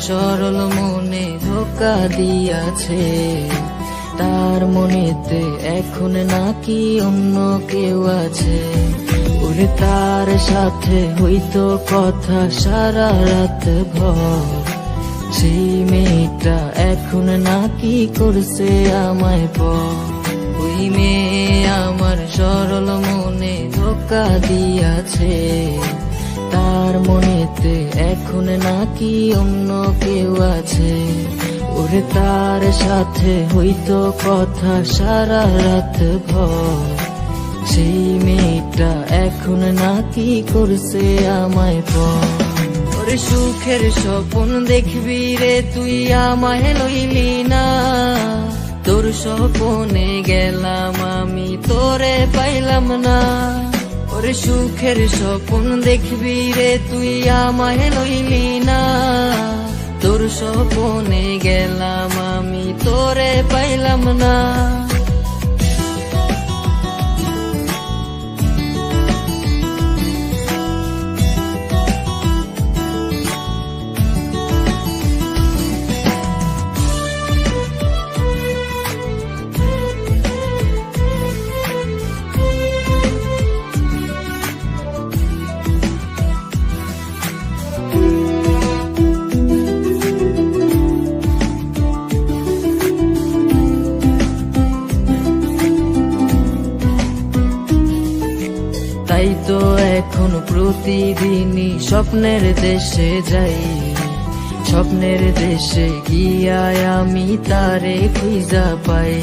সরল মনে ধোকা দিয়াছে, তার মনেতে এখন নাকি অন্য কেউ আছে। ওরে তার সাথে হইতো কথা সারা রাত ভর, সেই মেয়েটা এখন নাকি করছে আমায় পর। ওই মেয়ে আমার সরল মনে ধোকা দিয়াছে, তার মনেতে এখন নাকি অন্য কেউ আছে। ওরে তার সাথে হইতো কথা সারা রাত ভর, সেই মেয়েটা এখন নাকি করছে আমায় পর। ওরে সুখের স্বপ্ন দেখবি রে তুই আমায় লইলি না, তোর স্বপ্নে গেলাম আমি তোরে পাইলাম না। ওরে সুখের স্বপ্ন দেখবি রে তুই আমায় লইলি না, তোর স্বপ্নে গেলাম আমি তোরে পাইলাম না। তাই তো এখন প্রতিদিনই স্বপ্নের দেশে যাই, স্বপ্নের দেশে গিয়ায় আমি তারে খুঁজা পাই।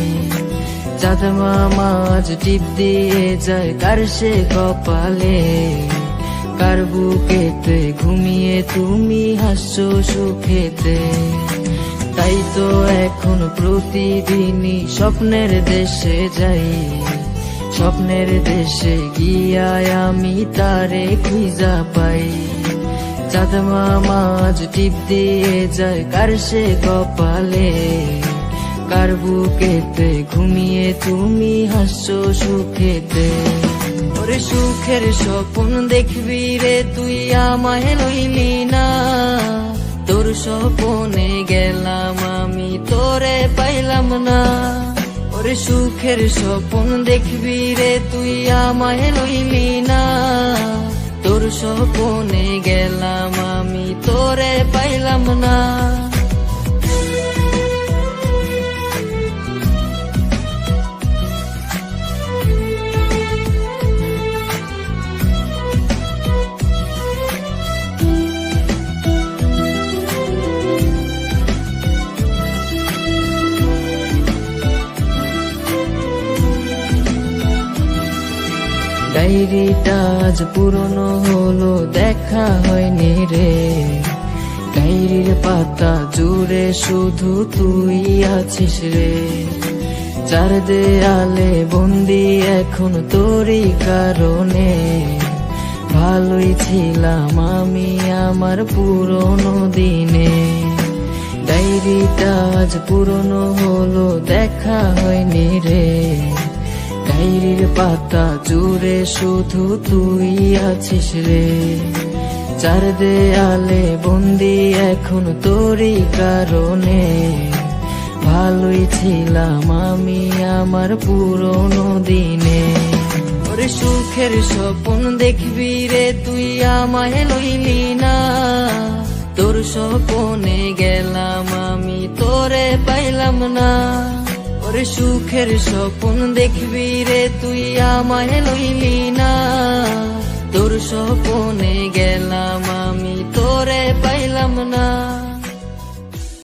চাঁদ মামা আজ টিপ দিয়ে যায় কার সে কপালে, কার বুকেতে ঘুমিয়ে তুমি হাসছো সুখেতে। তাই তো এখন প্রতিদিনই স্বপ্নের দেশে যাই, স্বপ্নের দেশে গিয়ায় আমি তারে খুঁজা পাই। চাঁদ মামা আজ টিপ দিয়ে যায় কার সে কপালে, কার বুকেতে ঘুমিয়ে তুমি হাসছো সুখেতে। ওরে সুখের স্বপ্ন দেখবি রে তুই আমায় লইলি না, তোর স্বপ্নে গেলাম আমি তোরে পাইলাম না। ওরে সুখের স্বপ্ন দেখবি রে তুই আমায় লইলি না, তোর স্বপ্নে গেলাম আমি তোরে পাইলাম না। ডায়েরিটা আজ পুরনো হলো দেখা হয়নি রে, ডায়েরির পাতা জুড়ে শুধু তুই আছিস রে। চার দেয়ালে বন্দি এখন তোরই কারণে, ভালোই ছিলাম আমি আমার পুরনো দিনে। ডায়েরিটা আজ পুরনো হলো দেখা হয়নি রে, ডায়েরির পাতা জুড়ে শুধু তুই আছিস রে। চার দেয়ালে বন্দি এখন তোরই কারণে, ভালোই ছিলাম আমি আমার পুরনো দিনে। ওরে সুখের স্বপ্ন দেখবি রে তুই আমায় লইলি না, তোর স্বপ্নে গেলাম আমি তোরে পাইলাম না। ওরে সুখের স্বপ্ন দেখবি রে তুই আমায় লইলি না, তোর স্বপ্নে গেলাম আমি তোরে পাইলাম না।